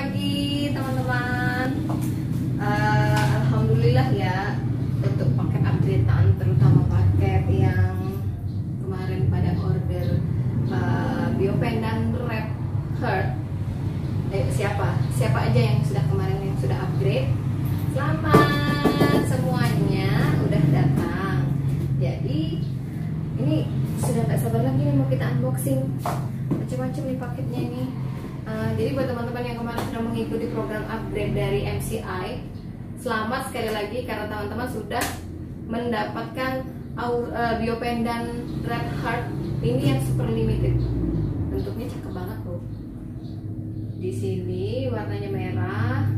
pagi teman-teman. Alhamdulillah ya, untuk paket updatean, terutama paket yang kemarin pada order Biopendan Red Heart. Siapa aja yang sudah kemarin yang sudah upgrade, selamat semuanya udah datang. Jadi ini sudah nggak sabar lagi nih mau kita unboxing macam-macam nih paketnya ini. Jadi buat teman-teman yang kemarin sudah mengikuti program upgrade dari MCI, selamat sekali lagi karena teman-teman sudah mendapatkan Biopendan Red Heart ini yang super limited. Bentuknya cakep banget loh. Di sini warnanya merah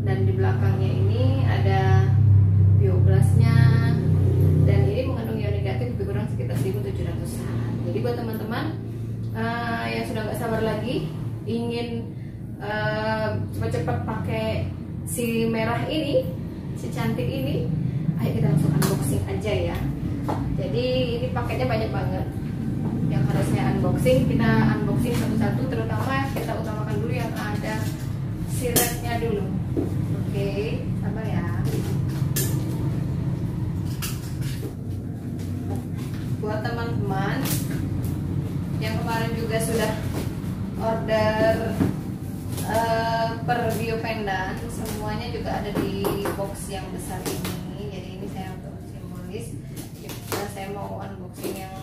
dan di belakangnya ini ada bioglasnya, dan ini mengandung ion negatif lebih kurang sekitar 1700-an. Jadi buat teman-teman yang sudah nggak sabar lagi ingin cepat-cepat pakai si merah ini, si cantik ini, ayo kita langsung unboxing aja ya. Jadi ini paketnya banyak banget yang harusnya unboxing, kita unboxing satu-satu, terutama kita utamakan dulu yang ada siratnya dulu. Oke, sabar ya. Buat teman-teman yang kemarin juga sudah order per Biopendan, semuanya juga ada di box yang besar ini. Jadi ini saya untuk simbolis, saya mau unboxing yang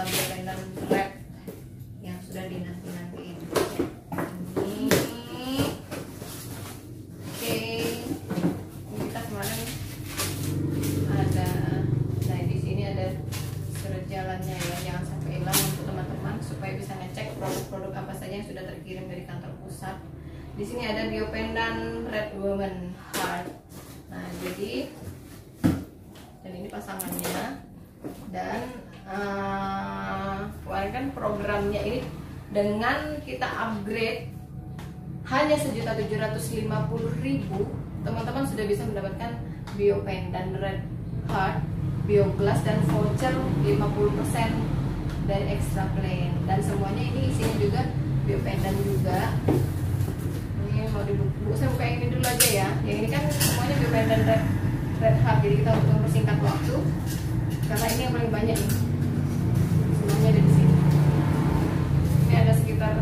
Biopendan Red yang sudah dinanti-nantiin. Ini oke, ini kita kemarin ada, nah di sini ada surat jalannya ya, jangan sampai hilang untuk teman-teman supaya bisa ngecek produk-produk apa saja yang sudah terkirim dari kantor pusat. Di sini ada Biopendan Red Woman Heart. Nah, jadi dan ini pasangannya, dan kemarin kan programnya ini dengan kita upgrade hanya 1.750.000, teman-teman sudah bisa mendapatkan Biopendan Red Heart, bioglas, dan voucher 50% dari extra plan, dan semuanya ini isinya juga Biopendan juga. Ini mau dibuka, saya buka yang ini dulu aja ya. Yang ini kan semuanya Biopendan Red Heart, jadi kita untuk mempersingkat waktu karena ini yang paling banyak nih. Semuanya ada di sini. Ini ada sekitar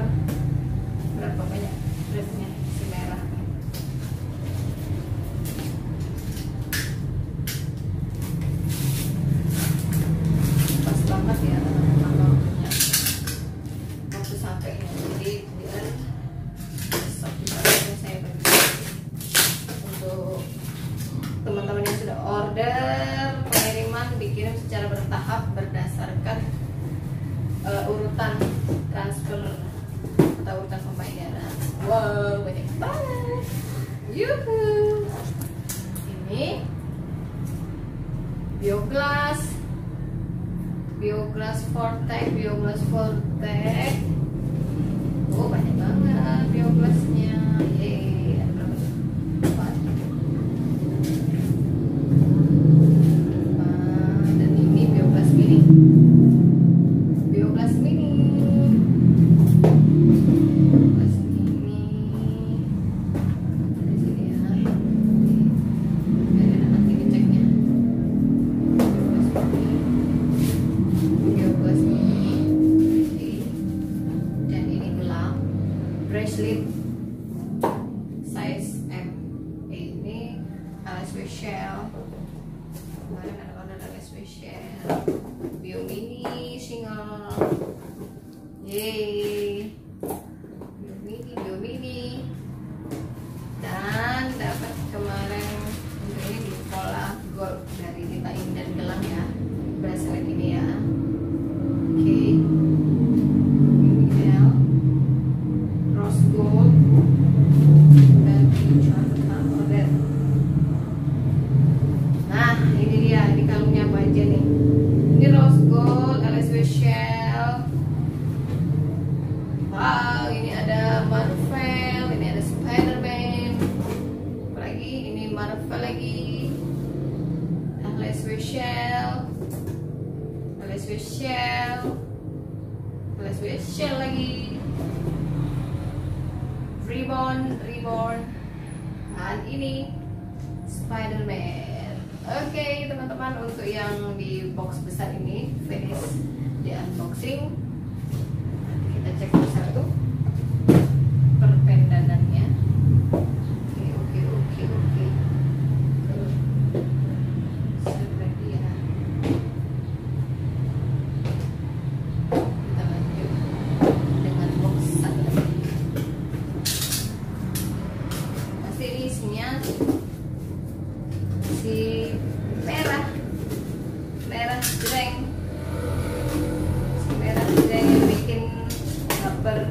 berapa banyak dresnya si merah. Pas banget ya teman-teman waktu sampainya. Jadi biar besok bisa saya bagi untuk teman-teman yang sudah order. Pengiriman dikirim secara bertahap berdasarkan urutan transfer atau urutan pembayaran. Wow, banyak banget. Yuhu. Ini bioglas Vortex. Oh, banyak banget bioglasnya. Yeay, ada berapa tuh? 4. Dan ini bioglas mini. Bioglas mini. Di sini ya. Biar nanti diceknya. Bioglas mini. Dan ini gelang bracelet size M. Ini LSW Shell. Kemarin ada order LSW Shell. Bio mini single. Yeay. Bio mini. Dan dapat kemarin untuk ini di pola gold dari Tita Indah gelang ya. Bracelet ini ya. Oke. Ideal. Rose gold dan cantik order. Nah, ini dia di kalungnya apa aja nih. Ini rose gold LSW Shell. Wow, ini ada Marvel, ini ada Spider-Man. Apalagi ini Marvel lagi. LSW Shell. LSW Shell lagi. Reborn, dan ini Spider-Man. Oke teman-teman, untuk yang di box besar ini finish di unboxing. Kita cek satu perpendanannya. Oke. Sudah dia. Kita lanjut dengan box satu lagi. Pasti ini isinya si merah jreng yang bikin baper.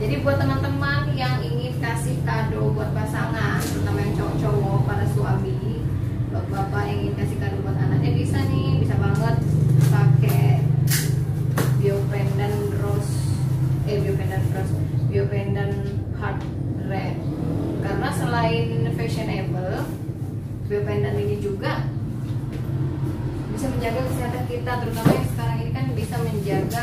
Jadi buat teman-teman yang ingin kasih kado buat pasangan, terutama yang cowok-cowok, para suami, bapak yang ingin kasih kado buat anaknya, bisa banget pakai Bio Pendant Heart Red. Karena selain fashionable, Bio Pendant ini juga bisa menjaga kesehatan kita, terutama yang sekarang ini kan bisa menjaga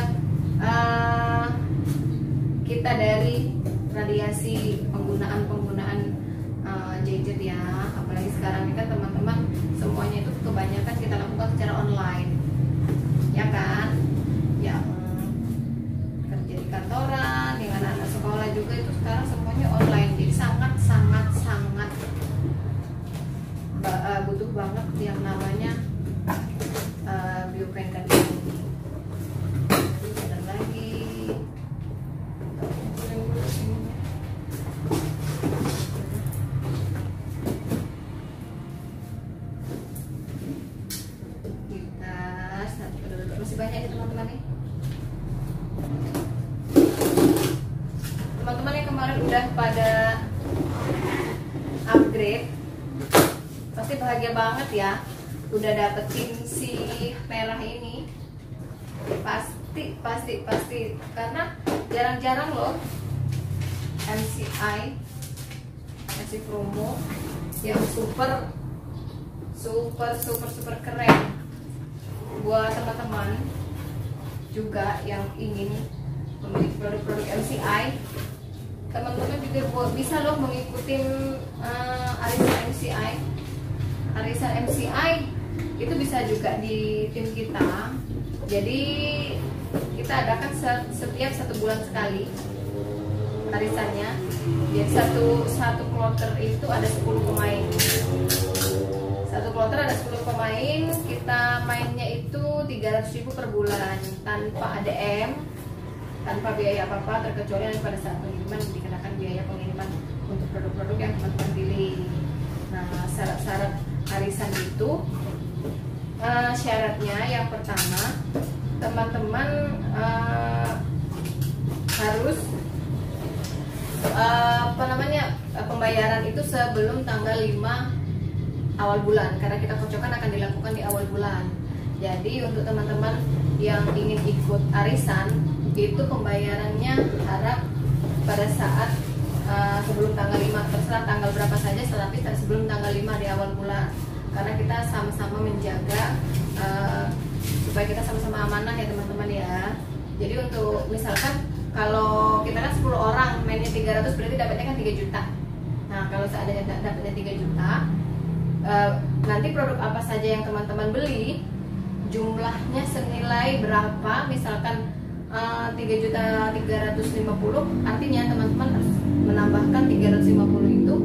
kita dari radiasi penggunaan gadget ya. Apalagi sekarang ini kan teman-teman, semuanya itu kebanyakan kita lakukan secara online, ya kan? Yang kerja di kantoran, yang anak-anak sekolah juga itu sekarang semuanya online. Jadi sangat butuh banget yang namanya Bio Pendant ini. Ada lagi masih banyak nih teman-teman nih. Teman-teman yang kemarin udah pada upgrade pasti bahagia banget ya, udah dapetin si merah ini. Pasti karena jarang-jarang loh MCI kasih promo yang super keren buat teman-teman juga yang ingin memiliki produk-produk MCI. Teman-teman juga bisa loh mengikuti arisan MCI itu bisa juga di tim kita. Jadi kita adakan setiap 1 bulan sekali arisannya. Jadi satu kloter itu ada 10 pemain. Satu kloter ada 10 pemain. Kita mainnya itu 300.000 per bulan tanpa ADM, tanpa biaya apa-apa, terkecuali pada saat pengiriman dikenakan biaya pengiriman untuk produk-produk yang teman-teman pilih. Nah, syarat-syarat arisan itu syaratnya yang pertama, teman-teman harus pembayaran itu sebelum tanggal 5 awal bulan, karena kita kocokan akan dilakukan di awal bulan. Jadi untuk teman-teman yang ingin ikut arisan itu pembayarannya harap pada saat sebelum tanggal 5, terserah tanggal berapa saja, tetapi sebelum tanggal 5 di awal bulan, karena kita sama-sama menjaga supaya kita sama-sama amanah ya teman-teman ya. Jadi untuk misalkan kalau kita kan 10 orang mainnya 300, berarti dapatnya kan 3 juta. Nah kalau seandainya dapatnya 3 juta, nanti produk apa saja yang teman-teman beli, jumlahnya senilai berapa, misalkan 3.350.000, artinya teman-teman harus menambahkan 350 itu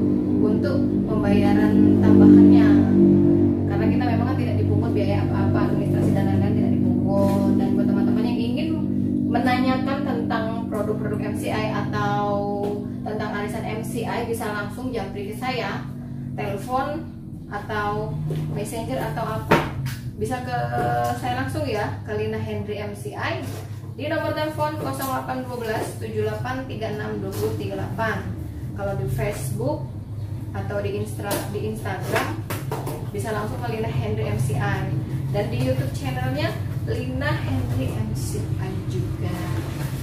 untuk pembayaran tambahannya, karena kita memang kan tidak dipungut biaya apa-apa, administrasi dan lain-lain tidak dipungut. Dan buat teman-teman yang ingin menanyakan tentang produk-produk MCI atau tentang arisan MCI, bisa langsung japri ke saya, telepon atau messenger atau apa, bisa ke saya langsung ya, ke Lina Henry MCI di nomor telepon 0812 7836 2038. Kalau di Facebook atau di Instagram bisa langsung ke Lina Henry MCI, dan di YouTube channelnya Lina Henry MCI juga.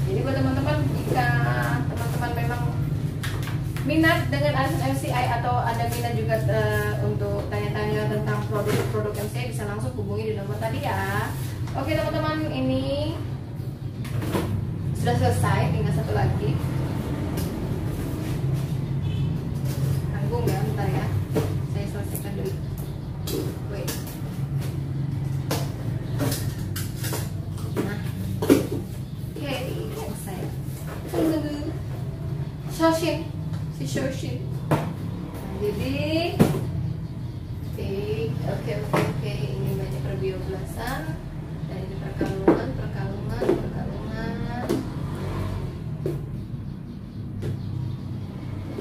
Jadi buat teman-teman, jika teman-teman memang minat dengan arisan MCI atau ada minat juga untuk tanya-tanya tentang produk-produk MCI, bisa langsung hubungi di nomor tadi ya. Oke teman-teman, ini sudah selesai, tinggal satu lagi. Shoshin, si Shoshin. Nah, jadi oke, ini banyak perbioblasan dan ini perkalungan.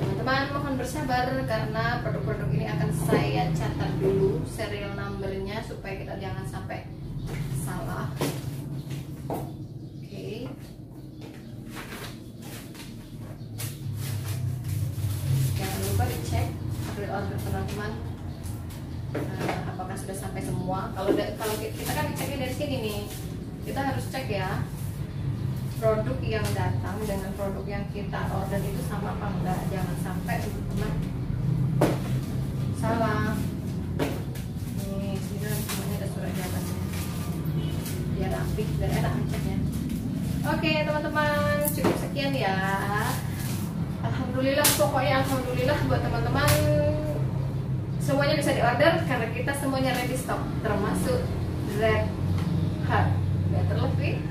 Teman-teman mohon bersabar karena produk-produk ini akan saya catat dulu serial numbernya supaya kita jangan sampai salah. Oke. Jangan lupa dicek order teman-teman. Apakah sudah sampai semua? Kalau kita kan ceknya dari sini nih, kita harus cek ya produk yang datang dengan produk yang kita order itu sama apa enggak. Jangan sampai teman-teman salah. Nih sini semuanya ada surat jawabannya biar rapi dan enak ngeceknya. Oke teman-teman, cukup sekian ya. Alhamdulillah, pokoknya alhamdulillah buat teman-teman semuanya bisa diorder karena kita semuanya ready stock termasuk Red Heart. Ya terlebih